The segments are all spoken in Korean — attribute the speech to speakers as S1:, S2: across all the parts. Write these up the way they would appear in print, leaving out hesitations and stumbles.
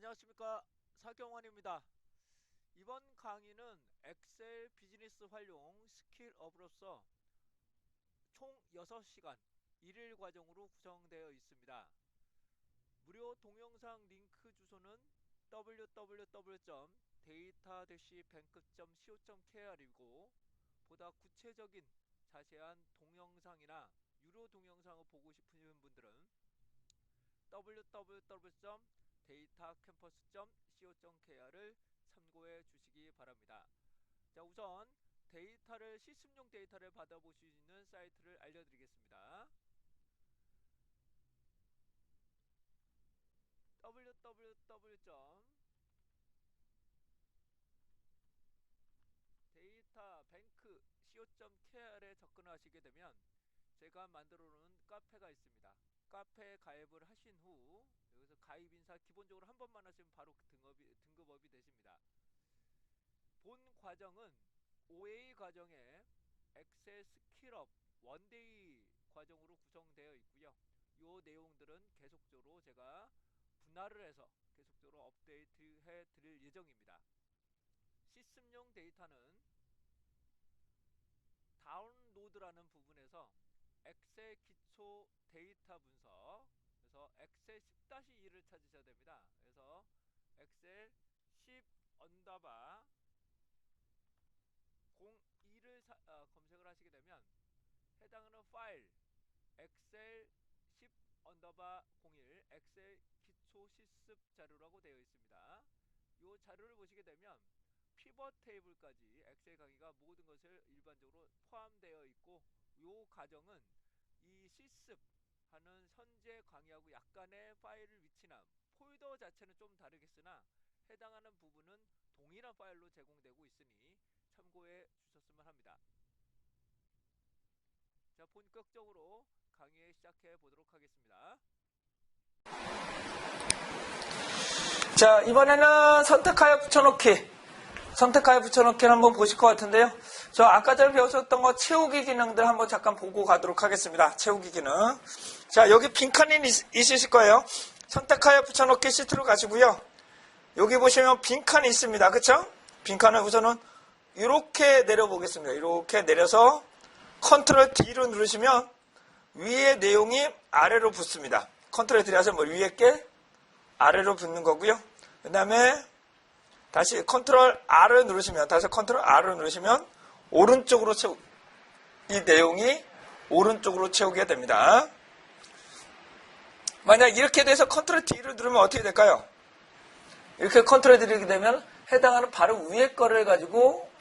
S1: 안녕하십니까, 사경원입니다. 이번 강의는 엑셀 비즈니스 활용 스킬업으로서 총 6시간 1일 과정으로 구성되어 있습니다. 무료 동영상 링크 주소는 www.data-bank.co.kr이고 보다 구체적인 자세한 동영상이나 유료 동영상을 보고 싶으신 분들은 www.datacampus.co.kr을 참고해 주시기 바랍니다. 자, 우선 시스템용 데이터를 받아볼 수 있는 사이트를 알려드리겠습니다. www.databank.co.kr에 접근하시게 되면 제가 만들어 놓은 카페가 있습니다. 카페에 가입을 하신 후 여기서 가입 인사 기본적으로 한 번만 하시면 바로 등급업이 되십니다. 본 과정은 OA 과정에 엑셀 스킬업 원데이 과정으로 구성되어 있고요. 이 내용들은 계속적으로 제가 분할을 해서 계속적으로 업데이트 해 드릴 예정입니다. 시스템용 데이터는 다운로드라는 부분에서 엑셀 기초 데이터 분석, 그래서 엑셀 10-2를 찾으셔야 됩니다. 그래서 엑셀 10 언더바 02를 검색을 하시게 되면 해당하는 파일 엑셀 10 언더바 01 엑셀 기초 실습 자료라고 되어 있습니다. 이 자료를 보시게 되면 피벗 테이블까지 엑셀 강의가 모든 것을 일반적으로 포함되어 있고, 이 과정은 이 실습하는 현재 강의하고 약간의 파일 위치나 폴더 자체는 좀 다르겠으나 해당하는 부분은 동일한 파일로 제공되고 있으니 참고해 주셨으면 합니다. 자, 본격적으로 강의 시작해 보도록 하겠습니다. 자, 이번에는 선택하여 붙여넣기를 한번 보실 것 같은데요. 저 아까 전에 배우셨던 거 채우기 기능들 한번 잠깐 보고 가도록 하겠습니다. 채우기 기능. 자, 여기 빈칸이 있으실 거예요. 선택하여 붙여넣기 시트로 가시고요. 여기 보시면 빈칸이 있습니다. 그쵸? 빈칸을 우선은 이렇게 내려보겠습니다. 이렇게 내려서 컨트롤 D로 누르시면 위에 내용이 아래로 붙습니다. 컨트롤 D를 하시면 위에 게 아래로 붙는 거고요. 그 다음에 다시 컨트롤 R을 누르시면, 오른쪽으로 이 내용이 오른쪽으로 채우게 됩니다. 만약 이렇게 돼서 컨트롤 D를 누르면 어떻게 될까요? 이렇게 컨트롤 D를 되면 해당하는 바로 위에 거를 가지고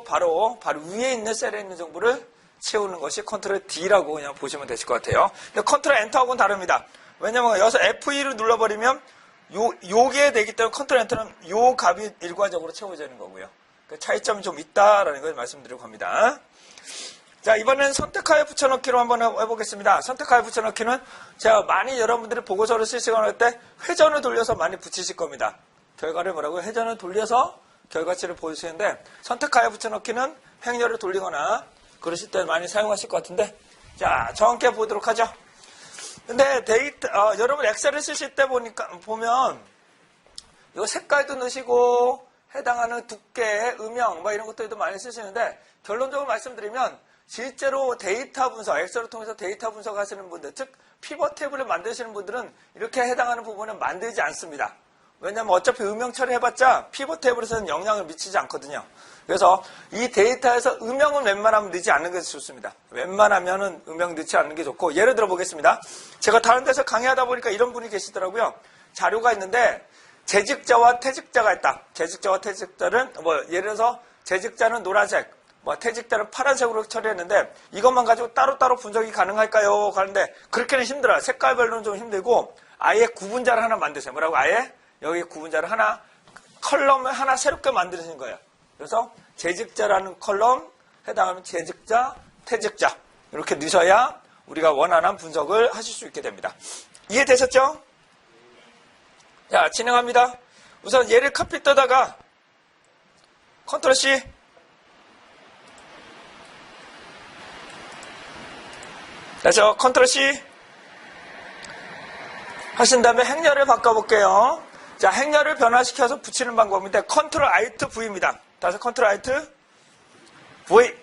S1: 바로 위에 있는 셀에 있는 정보를 채우는 것이 컨트롤 D라고 그냥 보시면 되실 것 같아요. 근데 컨트롤 엔터하고는 다릅니다. 왜냐면 여기서 F2를 눌러버리면 요게 되기 때문에 컨트롤 엔터는 요 값이 일괄적으로 채워지는 거고요. 그 차이점이 좀 있다라는 걸 말씀드리고 합니다. 자, 이번엔 선택하여 붙여넣기로 한번 해보겠습니다. 선택하여 붙여넣기는 제가 많이 여러분들이 보고서를 실시간을 할 때 회전을 돌려서 많이 붙이실 겁니다. 결과를 회전을 돌려서 결과치를 보여주시는데, 선택하여 붙여넣기는 행렬을 돌리거나 그러실 때 많이 사용하실 것 같은데, 자, 정확히 보도록 하죠. 근데 여러분 엑셀을 쓰실 때 보면 이 색깔도 넣으시고 해당하는 두께, 음영 이런 것들도 많이 쓰시는데, 결론적으로 말씀드리면 실제로 데이터 분석, 엑셀을 통해서 데이터 분석하시는 분들, 즉 피벗 테이블을 만드시는 분들은 이렇게 해당하는 부분은 만들지 않습니다. 왜냐하면 어차피 음영 처리해봤자 피벗 테이블에서는 영향을 미치지 않거든요. 그래서 이 데이터에서 음영은 웬만하면 넣지 않는 게 좋습니다. 웬만하면은 음영 넣지 않는 게 좋고, 예를 들어 보겠습니다. 제가 다른 데서 강의하다 보니까 이런 분이 계시더라고요. 자료가 있는데 재직자와 퇴직자가 있다. 재직자와 퇴직자는 예를 들어서 재직자는 노란색, 퇴직자는 파란색으로 처리했는데 이것만 가지고 따로따로 분석이 가능할까요? 하는데 그렇게는 힘들어요. 색깔별로는 좀 힘들고 아예 구분자를 하나 만드세요. 아예 여기 구분자를 하나, 컬럼을 하나 새롭게 만드시는 거예요. 그래서 재직자라는 컬럼, 해당하는 재직자, 퇴직자 이렇게 넣으셔야 우리가 원하는 분석을 하실 수 있게 됩니다. 이해되셨죠? 자, 진행합니다. 우선 얘를 카피 떠다가 컨트롤 C, 다시 컨트롤 C, 하신 다음에 행렬을 바꿔볼게요. 자, 행렬을 변화시켜서 붙이는 방법인데 컨트롤 알트 V입니다. 다시 컨트롤 알트 V.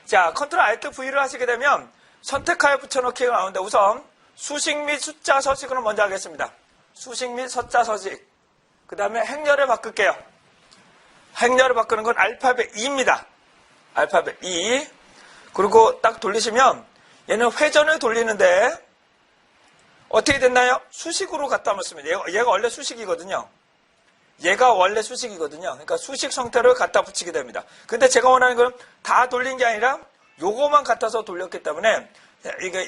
S1: 자, 컨트롤 알트 V를 하시게 되면 선택하여 붙여넣기가 나오는데 우선 수식 및 숫자 서식으로 먼저 하겠습니다. 수식 및 숫자 서식. 그 다음에 행렬을 바꿀게요. 행렬을 바꾸는 건 알파벳 2입니다. 알파벳 2. 그리고 딱 돌리시면 얘는 회전을 돌리는데 어떻게 됐나요? 수식으로 갖다 놓습니다. 얘가 원래 수식이거든요. 얘가 원래 수식이거든요. 그러니까 수식 형태를 갖다 붙이게 됩니다. 근데 제가 원하는 건 다 돌린 게 아니라 요거만 갖다서 돌렸기 때문에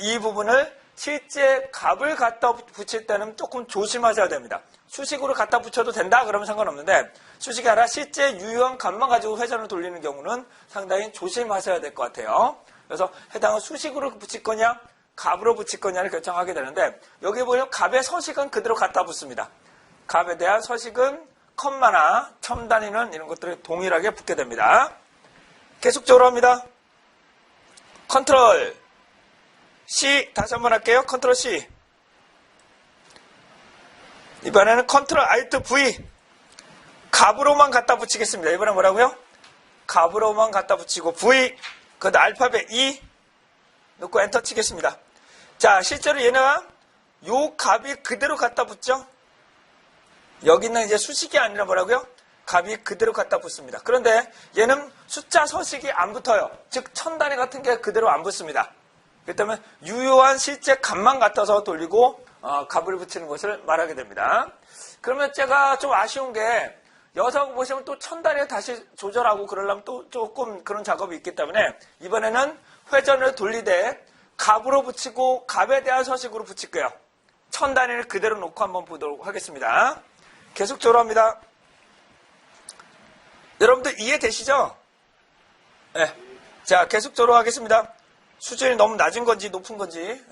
S1: 이 부분을 실제 값을 갖다 붙일 때는 조금 조심하셔야 됩니다. 수식으로 갖다 붙여도 된다 그러면 상관없는데 수식이 아니라 실제 유효한 값만 가지고 회전을 돌리는 경우는 상당히 조심하셔야 될 것 같아요. 그래서 해당은 수식으로 붙일 거냐 값으로 붙일 거냐를 결정하게 되는데 여기 보면 값의 서식은 그대로 갖다 붙습니다. 값에 대한 서식은 컴마나 첨단위는 이런 것들이 동일하게 붙게 됩니다. 계속적으로 합니다. 컨트롤 C 다시 한번 할게요. 컨트롤 C. 이번에는 컨트롤 알트 V. 값으로만 갖다 붙이겠습니다. 이번엔 뭐라고요? 값으로만 갖다 붙이고 V 그다음 알파벳 E 넣고 엔터 치겠습니다. 자, 실제로 얘는 요 값이 그대로 갖다 붙죠? 여기는 이제 수식이 아니라 뭐라고요? 값이 그대로 갖다 붙습니다. 그런데 얘는 숫자 서식이 안 붙어요. 즉 천 단위 같은 게 그대로 안 붙습니다. 그렇기 때문에 유효한 실제 값만 갖다서 돌리고 값을 붙이는 것을 말하게 됩니다. 그러면 제가 좀 아쉬운 게 여기서 보시면 또 천 단위를 다시 조절하고 그러려면 또 조금 그런 작업이 있기 때문에 이번에는 회전을 돌리되 값으로 붙이고 값에 대한 서식으로 붙일게요. 천 단위를 그대로 놓고 한번 보도록 하겠습니다. 계속적으로 합니다. 여러분들 이해되시죠? 네. 자, 계속적으로 하겠습니다. 수준이 너무 낮은 건지 높은 건지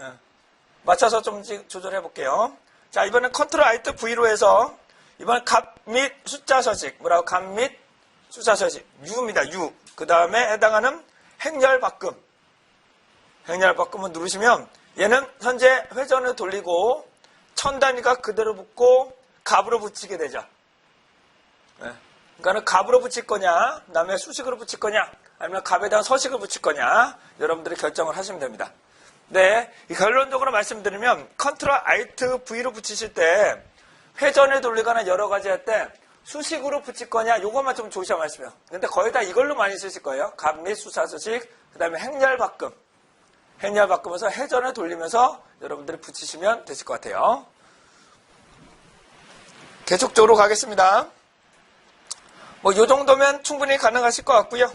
S1: 맞춰서 좀 조절해 볼게요. 자, 이번엔 컨트롤 알트 V로 해서 이번엔 값 및 숫자 서식 뭐라고 값 및 숫자 서식 U입니다. U. 그 다음에 해당하는 행렬 바꿈. 행렬 바꿈을 누르시면 얘는 현재 회전을 돌리고 천 단위가 그대로 붙고 값으로 붙이게 되죠. 네. 그러니까 값으로 붙일 거냐, 그 다음에 수식으로 붙일 거냐, 아니면 값에 대한 서식을 붙일 거냐, 여러분들이 결정을 하시면 됩니다. 네, 결론적으로 말씀드리면 컨트롤 알트 V로 붙이실 때 회전을 돌리거나 여러 가지 할 때 수식으로 붙일 거냐, 요것만 좀 조심하시면. 근데 거의 다 이걸로 많이 쓰실 거예요. 값 및 숫자 서식, 그 다음에 행렬 바꿈. 행렬 바꾸면서 회전을 돌리면서 여러분들이 붙이시면 되실 것 같아요. 계속적으로 가겠습니다. 요 정도면 충분히 가능하실 것 같고요.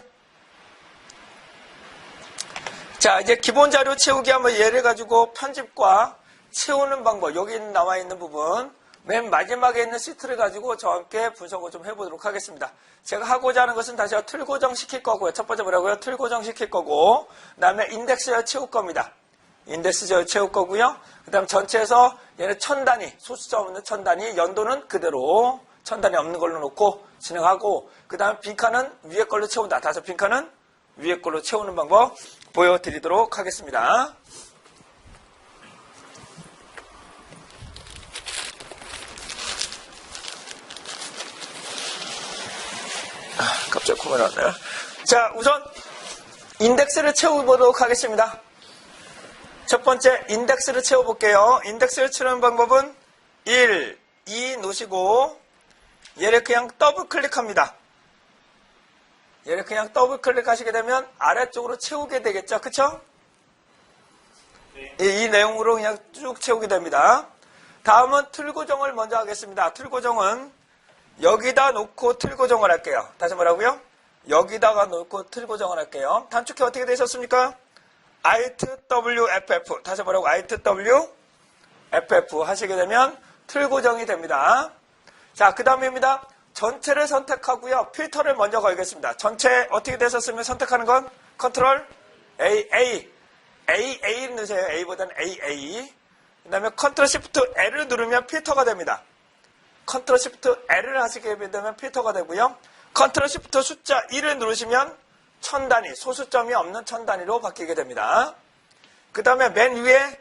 S1: 자, 이제 기본 자료 채우기 한번 예를 가지고 편집과 채우는 방법, 여기 나와 있는 부분, 맨 마지막에 있는 시트를 가지고 저와 함께 분석을 좀 해보도록 하겠습니다. 제가 하고자 하는 것은 다시 틀 고정 시킬 거고요. 첫 번째 뭐라고요? 틀 고정 시킬 거고, 그 다음에 인덱스열 채울 겁니다. 인덱스열 채울 거고요. 그 다음 전체에서 얘는 천 단위, 소수점 없는 천 단위, 연도는 그대로 천 단위 없는 걸로 놓고 진행하고, 그 다음 빈칸은 위에 걸로 채운다. 다섯 빈칸은 위에 걸로 채우는 방법 보여드리도록 하겠습니다. 갑자기 코가 나왔네요. 자, 우선 인덱스를 채워보도록 하겠습니다. 첫 번째 인덱스를 채워볼게요. 인덱스를 채우는 방법은 1, 2 놓으시고 얘를 그냥 더블 클릭합니다. 얘를 그냥 더블 클릭하시게 되면 아래쪽으로 채우게 되겠죠. 그쵸? 네. 이 내용으로 그냥 쭉 채우게 됩니다. 다음은 틀 고정을 먼저 하겠습니다. 틀 고정은 여기다 놓고 틀 고정을 할게요. 다시 뭐라고요? 여기다가 놓고 틀 고정을 할게요. 단축키 어떻게 되셨습니까? Alt W FF. 다시 뭐라고? Alt W FF 하시게 되면 틀 고정이 됩니다. 자, 그 다음입니다. 전체를 선택하고요. 필터를 먼저 걸겠습니다. 전체 어떻게 되셨으면 선택하는 건 컨트롤 AA 누르세요. A보다는 AA. 그 다음에 컨트롤 시프트 L을 누르면 필터가 됩니다. 컨트롤 시프트 L을 하시게 되면 필터가 되고요. 컨트롤 시프트 숫자 1을 누르시면 천 단위, 소수점이 없는 천 단위로 바뀌게 됩니다. 그 다음에 맨 위에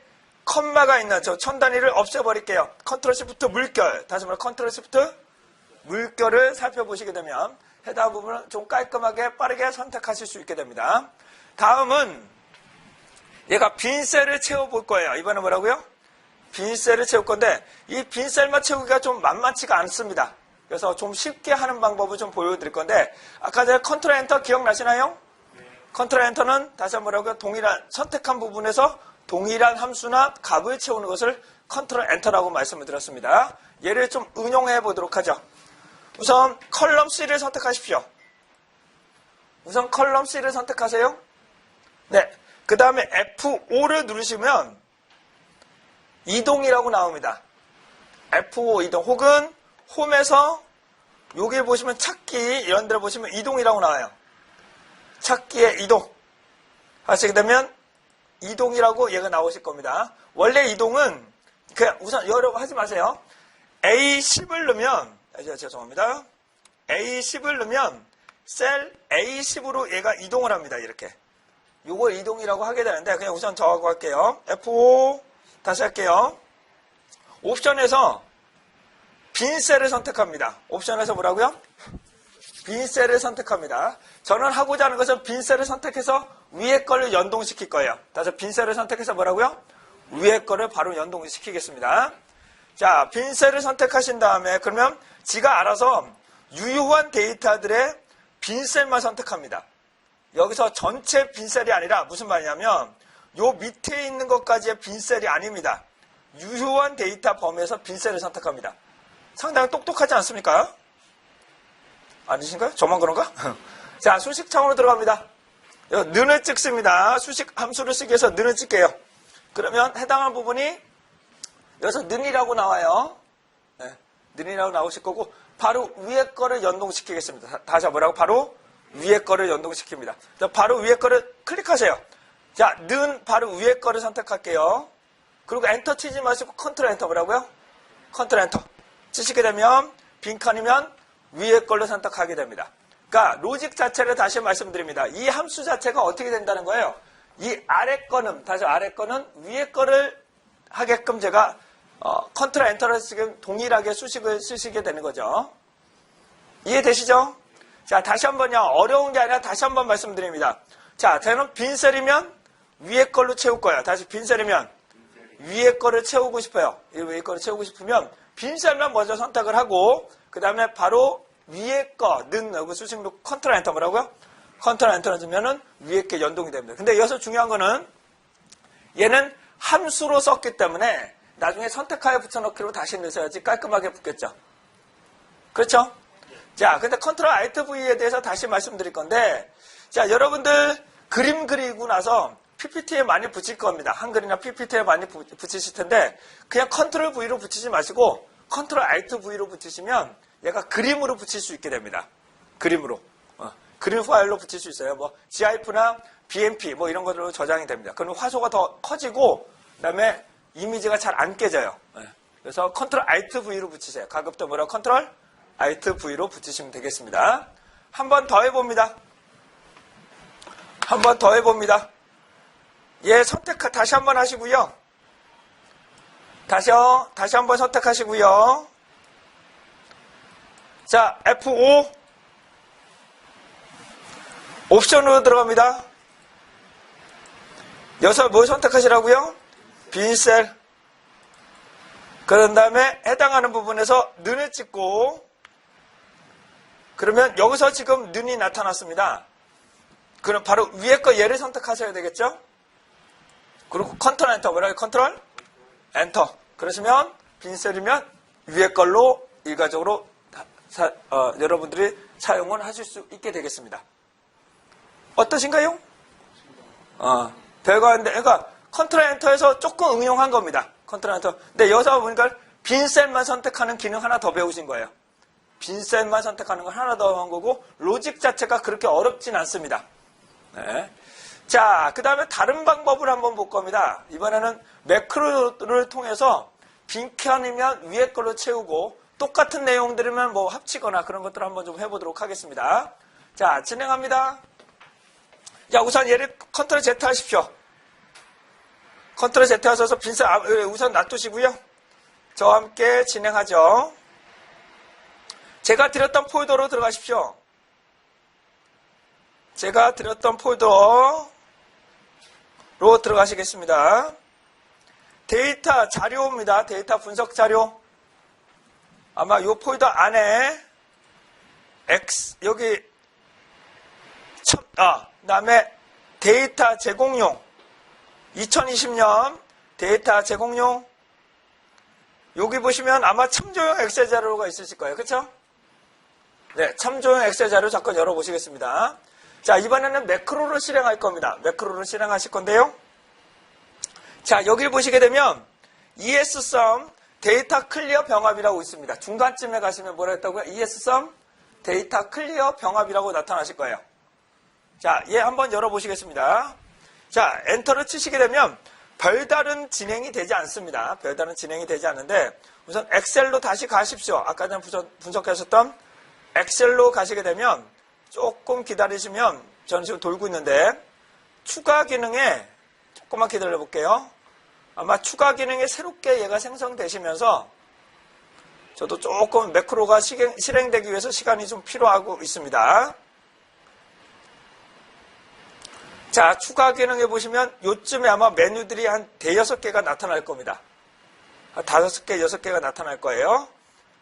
S1: 컴마가 있는 저 천 단위를 없애버릴게요. 컨트롤 시프트 물결. 다시 말해 컨트롤 시프트 물결을 살펴보시게 되면 해당 부분을 좀 깔끔하게 빠르게 선택하실 수 있게 됩니다. 다음은 얘가 빈 셀을 채워볼 거예요. 이번에 뭐라고요? 빈 셀을 채울 건데 이 빈 셀만 채우기가 좀 만만치가 않습니다. 그래서 좀 쉽게 하는 방법을 좀 보여드릴 건데 아까 전에 컨트롤 엔터 기억나시나요? 컨트롤 엔터는 다시 한번 뭐라고요? 동일한 선택한 부분에서 동일한 함수나 값을 채우는 것을 컨트롤 엔터라고 말씀을 드렸습니다. 얘를 좀 응용해 보도록 하죠. 우선 컬럼 C를 선택하십시오. 우선 컬럼 C를 선택하세요. 네. 그 다음에 F5를 누르시면 이동이라고 나옵니다. F5 이동 혹은 홈에서 여기 보시면 찾기 이런 데를 보시면 이동이라고 나와요. 찾기의 이동 하시게 되면 이동이라고 얘가 나오실 겁니다. 원래 이동은 그냥 우선 여러 하지 마세요. A10을 넣으면 죄송합니다. A10을 넣으면 셀 A10으로 얘가 이동을 합니다. 이렇게 요걸 이동이라고 하게 되는데 그냥 우선 저하고 할게요. F5 다시 할게요. 옵션에서 빈 셀을 선택합니다. 옵션에서 뭐라고요? 빈 셀을 선택합니다. 저는 하고자 하는 것은 빈 셀을 선택해서 위에 거를 연동시킬 거예요. 다시 빈 셀을 선택해서 뭐라고요? 위에 거를 바로 연동시키겠습니다. 자, 빈 셀을 선택하신 다음에 그러면 지가 알아서 유효한 데이터들의 빈 셀만 선택합니다. 여기서 전체 빈 셀이 아니라 무슨 말이냐면 요 밑에 있는 것까지의 빈 셀이 아닙니다. 유효한 데이터 범위에서 빈 셀을 선택합니다. 상당히 똑똑하지 않습니까? 아니신가요? 저만 그런가? 자, 수식 창으로 들어갑니다. 는을 찍습니다. 수식 함수를 쓰기 위해서 는을 찍게요. 그러면 해당하는 부분이 여기서 는이라고 나와요. 네, 는이라고 나오실 거고 바로 위에 거를 연동시키겠습니다. 다시 뭐라고? 바로 위에 거를 연동시킵니다. 자, 바로 위에 거를 클릭하세요. 자, 는 바로 위에 거를 선택할게요. 그리고 엔터 치지 마시고 컨트롤 엔터 뭐라고요? 컨트롤 엔터 치시게 되면 빈칸이면 위에 걸로 선택하게 됩니다. 그러니까 로직 자체를 다시 말씀드립니다. 이 함수 자체가 어떻게 된다는 거예요? 이 아래 거는 다시 아래 거는 위에 거를 하게끔 제가 컨트롤 엔터를 지금 동일하게 수식을 쓰시게 되는 거죠. 이해되시죠? 자, 다시 한번요. 어려운 게 아니라 다시 한번 말씀드립니다. 자, 저는 빈 셀이면 위에 걸로 채울 거예요. 다시 빈 셀이면 위에 거를 채우고 싶어요. 이 위에 거를 채우고 싶으면 빈 셀만 먼저 선택을 하고 그 다음에 바로 위에 거, 는, 여기 수식로 컨트롤 엔터 뭐라고요? 컨트롤 엔터를 주면은 위에 게 연동이 됩니다. 근데 여기서 중요한 거는 얘는 함수로 썼기 때문에 나중에 선택하여 붙여넣기로 다시 넣으셔야지 깔끔하게 붙겠죠. 그렇죠? 자, 근데 컨트롤 알트 V에 대해서 다시 말씀드릴 건데, 자, 여러분들 그림 그리고 나서 PPT에 많이 붙일 겁니다. 한글이나 PPT에 많이 붙이실 텐데, 그냥 컨트롤 V로 붙이지 마시고, 컨트롤 알트 V로 붙이시면 얘가 그림으로 붙일 수 있게 됩니다. 그림으로. 그림 파일로 붙일 수 있어요. 뭐, GIF나 BMP 뭐 이런 것들로 저장이 됩니다. 그러면 화소가 더 커지고, 그 다음에 이미지가 잘 안 깨져요. 그래서 컨트롤 알트 V로 붙이세요. 가급적 뭐라고? 컨트롤 알트 V로 붙이시면 되겠습니다. 한 번 더 해봅니다. 한 번 더 해봅니다. 예, 다시 한 번 하시고요. 다시 한번 선택하시고요. 자, F5 옵션으로 들어갑니다. 여기서 뭘 선택하시라고요? 빈셀. 그런 다음에 해당하는 부분에서 는을 찍고 그러면 여기서 지금 는이 나타났습니다. 그럼 바로 위에 거 얘를 선택하셔야 되겠죠? 그리고 컨트롤 엔터 뭐라고요? 컨트롤 엔터. 그러시면 빈셀이면 위에 걸로 일괄적으로 여러분들이 사용을 하실 수 있게 되겠습니다. 어떠신가요? 별거 아닌데, 그러니까 컨트롤 엔터에서 조금 응용한 겁니다. 컨트롤 엔터. 근데 여기서 보니까 빈셀만 선택하는 기능 하나 더 배우신 거예요. 빈셀만 선택하는 걸 하나 더 한 거고 로직 자체가 그렇게 어렵진 않습니다. 네. 자, 그 다음에 다른 방법을 한번 볼 겁니다. 이번에는 매크로를 통해서 빈칸이면 위에 걸로 채우고 똑같은 내용들이면 뭐 합치거나 그런 것들을 한번 좀 해보도록 하겠습니다. 자, 진행합니다. 자, 우선 얘를 컨트롤 Z 하십시오. 컨트롤 Z 하셔서 빈셀 우선 놔두시고요. 저와 함께 진행하죠. 제가 드렸던 폴더로 들어가십시오. 제가 드렸던 폴더로 들어가시겠습니다. 데이터 자료입니다. 데이터 분석 자료. 아마 이 폴더 안에 여기 그다음에 데이터 제공용 2020년 데이터 제공용 여기 보시면 아마 참조용 엑셀 자료가 있으실 거예요. 그렇죠? 네, 참조용 엑셀 자료 잠깐 열어보시겠습니다. 자, 이번에는 매크로를 실행할 겁니다. 매크로를 실행하실 건데요. 자, 여기를 보시게 되면 ESSum 데이터 클리어 병합이라고 있습니다. 중간쯤에 가시면 뭐라 했다고요? ESSum 데이터 클리어 병합이라고 나타나실 거예요. 자, 얘 한번 열어보시겠습니다. 자, 엔터를 치시게 되면 별다른 진행이 되지 않습니다. 별다른 진행이 되지 않는데 우선 엑셀로 다시 가십시오. 아까 전에 분석하셨던 엑셀로 가시게 되면 조금 기다리시면 저는 지금 돌고 있는데 추가 기능에 조금만 기다려 볼게요. 아마 추가 기능이 새롭게 얘가 생성되시면서 저도 조금 매크로가 실행되기 위해서 시간이 좀 필요하고 있습니다. 자, 추가 기능에 보시면 요쯤에 아마 메뉴들이 한 5-6개가 나타날 겁니다. 한 5개, 6개가 나타날 거예요.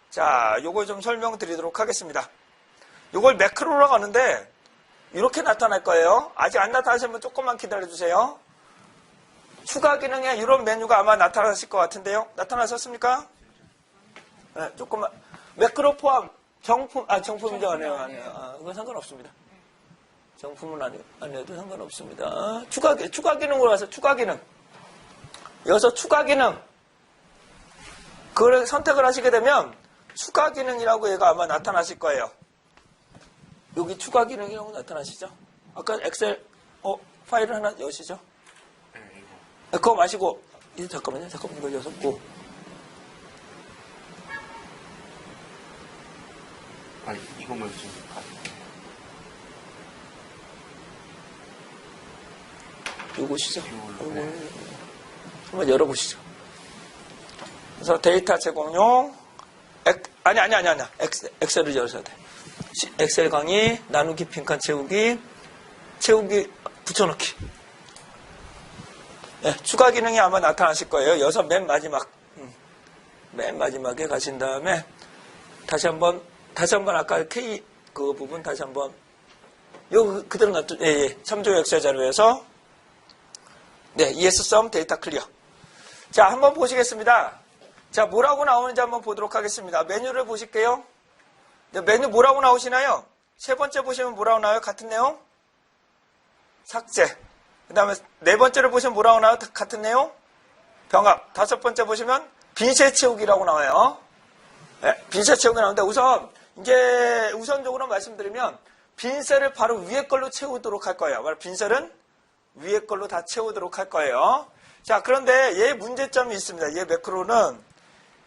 S1: 자, 요걸 좀 설명드리도록 하겠습니다. 요걸 매크로라고 하는데 이렇게 나타날 거예요. 아직 안 나타나시면 조금만 기다려주세요. 추가 기능에 이런 메뉴가 아마 나타나실 것 같은데요. 나타나셨습니까? 네, 조금만. 매크로 포함, 정품이죠. 아니에요. 그건 상관없습니다. 정품은 안 해도 상관없습니다. 추가 기능으로 가서 추가 기능. 여기서 추가 기능. 그걸 선택을 하시게 되면 추가 기능이라고 얘가 아마 나타나실 거예요. 여기 추가 기능이라고 나타나시죠? 아까 엑셀, 파일을 하나 여시죠? 그거 마시고, 잠깐만요. 이걸 여셨고.
S2: 아니, 이것만 좀.
S1: 요것이죠? 한번 열어보시죠. 그래서 데이터 제공용, 아니야. 엑셀을 열어야 돼. 엑셀 강의, 나누기, 빈칸 채우기, 붙여넣기. 네, 추가 기능이 아마 나타나실 거예요. 여기서 맨 마지막에 가신 다음에 다시 한번 아까 K 그 부분 다시 한번 그대로 참조 엑셀 자료에서 ESSum 데이터 클리어. 자, 한번 보시겠습니다. 자, 뭐라고 나오는지 한번 보도록 하겠습니다. 메뉴를 보실게요. 메뉴 뭐라고 나오시나요? 세 번째 보시면 뭐라고 나와요? 같은 내용? 삭제. 그 다음에 네 번째를 보시면 뭐라고 나와요? 같은 내용? 병합. 다섯 번째 보시면 빈셀 채우기라고 나와요. 네, 빈셀 채우기 나오는데 우선적으로 말씀드리면 빈셀을 바로 위에 걸로 채우도록 할 거예요. 바로 빈셀은 위에 걸로 다 채우도록 할 거예요. 자, 그런데 얘 문제점이 있습니다. 얘 매크로는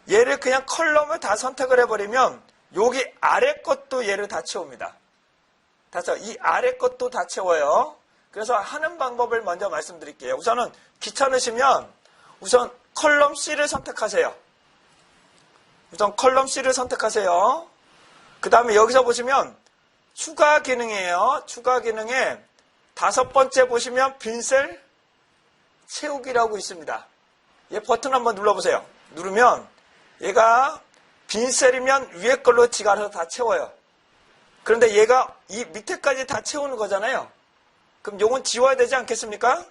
S1: 얘를 그냥 컬럼을 다 선택을 해버리면 여기 아래 것도 얘를 다 채웁니다. 이 아래 것도 다 채워요. 그래서 하는 방법을 먼저 말씀드릴게요. 우선은 귀찮으시면 우선 컬럼 C를 선택하세요. 그 다음에 여기서 보시면 추가 기능이에요. 추가 기능에 5번째 보시면 빈셀 채우기라고 있습니다. 얘 버튼 한번 눌러보세요. 누르면 얘가 빈셀이면 위에 걸로 지가 알아서 다 채워요. 그런데 얘가 이 밑에까지 다 채우는 거잖아요. 그럼 요건 지워야 되지 않겠습니까?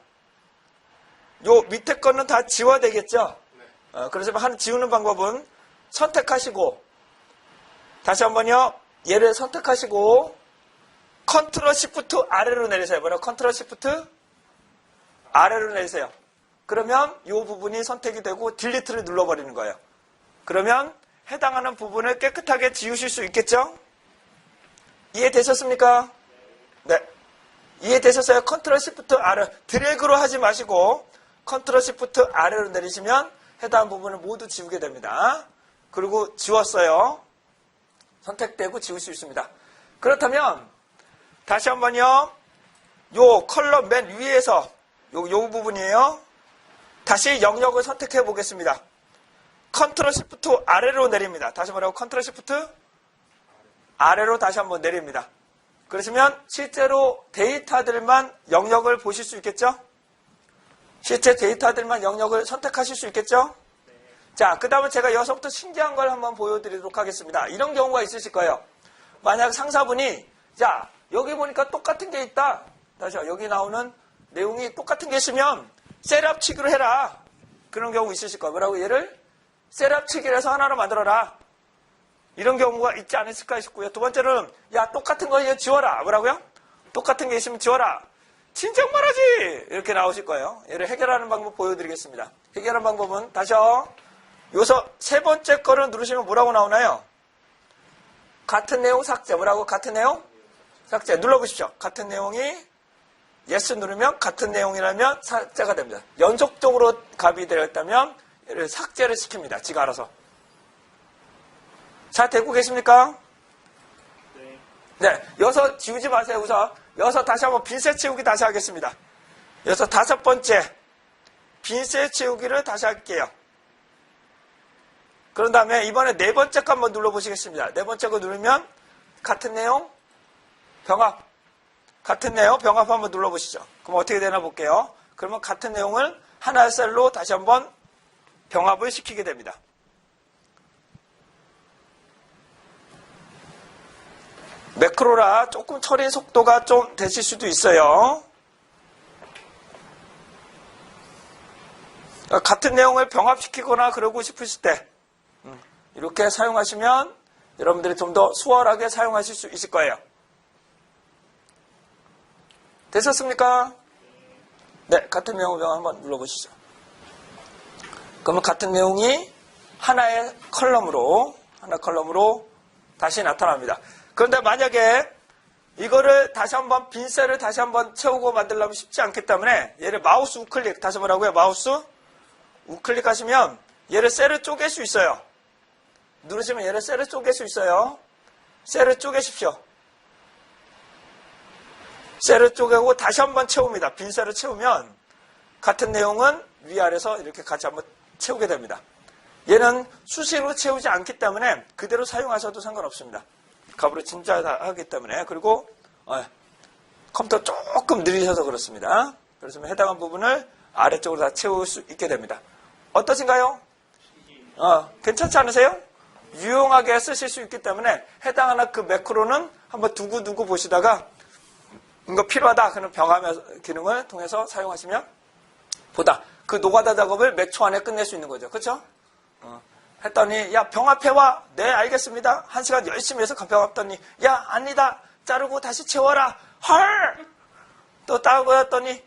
S1: 요 밑에 거는 다 지워야 되겠죠? 그래서 지우는 방법은 선택하시고 다시 한번요. 얘를 선택하시고 컨트롤 시프트 아래로 내리세요. 컨트롤 시프트 아래로 내리세요. 그러면 이 부분이 선택이 되고 딜리트를 눌러버리는 거예요. 그러면 해당하는 부분을 깨끗하게 지우실 수 있겠죠? 이해되셨습니까? 네. 이해되셨어요? 컨트롤 시프트 아래, 드래그로 하지 마시고 컨트롤 시프트 아래로 내리시면 해당 부분을 모두 지우게 됩니다. 그리고 지웠어요. 선택되고 지울 수 있습니다. 그렇다면 다시 한번요. 요 컬럼 맨 위에서 요 부분이에요. 다시 영역을 선택해 보겠습니다. 컨트롤 시프트 아래로 내립니다. 다시 뭐라고? 컨트롤 시프트 아래로 다시 한번 내립니다. 그러시면 실제로 데이터들만 영역을 보실 수 있겠죠? 실제 데이터들만 영역을 선택하실 수 있겠죠? 자, 그 다음에 제가 여기서부터 신기한 걸 한번 보여드리도록 하겠습니다. 이런 경우가 있으실 거예요. 만약 상사분이, 자, 여기 보니까 똑같은 게 있다. 다시 여기 나오는 내용이 똑같은 게 있으면 셋업 치기로 해라. 그런 경우 있으실 거예요. 뭐라고? 얘를 셋업 치기로 해서 하나로 만들어라. 이런 경우가 있지 않을까 싶고요. 두 번째는, 야, 똑같은 거 이거 지워라. 뭐라고요? 똑같은 게 있으면 지워라. 진작 말하지! 이렇게 나오실 거예요. 얘를 해결하는 방법 보여드리겠습니다. 해결하는 방법은, 다시요. 요서 세 번째 거를 누르시면 뭐라고 나오나요? 같은 내용 삭제. 뭐라고? 같은 내용? 삭제. 눌러보십시오. 같은 내용이 yes 누르면 같은 내용이라면 삭제가 됩니다. 연속적으로 값이 되었다면 얘를 삭제를 시킵니다. 지가 알아서. 잘 되고 계십니까? 네. 여기서 지우지 마세요. 우선. 여기서 다시 한번 빈셋 채우기 다시 하겠습니다. 여기서 다섯 번째 빈셋 채우기를 다시 할게요. 그런 다음에 이번에 네 번째 거 한번 눌러보시겠습니다. 네 번째 거 누르면 같은 내용 병합. 같은 내용 병합 한번 눌러보시죠. 그럼 어떻게 되나 볼게요. 그러면 같은 내용을 하나의 셀로 다시 한번 병합을 시키게 됩니다. 매크로라 조금 처리 속도가 좀 되실 수도 있어요. 같은 내용을 병합시키거나 그러고 싶으실 때 이렇게 사용하시면 여러분들이 좀 더 수월하게 사용하실 수 있을 거예요. 되셨습니까? 네, 같은 내용을 한번 눌러보시죠. 그러면 같은 내용이 하나의 컬럼으로 다시 나타납니다. 그런데 만약에 이거를 다시 한번 빈셀을 다시 한번 채우고 만들려면 쉽지 않기 때문에 얘를 마우스 우클릭, 다시 뭐라고요? 마우스 우클릭 하시면 얘를 셀을 쪼갤 수 있어요. 누르시면 얘를 셀을 쪼갤 수 있어요. 셀을 쪼개십시오. 셀을 쪼개고 다시 한번 채웁니다. 빈셀을 채우면 같은 내용은 위아래서 이렇게 같이 한번 채우게 됩니다. 얘는 수식으로 채우지 않기 때문에 그대로 사용하셔도 상관없습니다. 값으로 진짜 하기 때문에. 그리고 컴퓨터 조금 느리셔서 그렇습니다. 그래서 해당한 부분을 아래쪽으로 다 채울 수 있게 됩니다. 어떠신가요? 괜찮지 않으세요? 유용하게 쓰실 수 있기 때문에 해당하는 그 매크로는 한번 두고 보시다가 이거 필요하다. 그럼 병합 기능을 통해서 사용하시면 보다 그 노가다 작업을 몇 초 안에 끝낼 수 있는 거죠. 그렇죠? 했더니 야 병합해와. 네 알겠습니다. 1시간 열심히 해서 병합했더니 야 아니다. 자르고 다시 채워라. 헐. 또 따고 했더니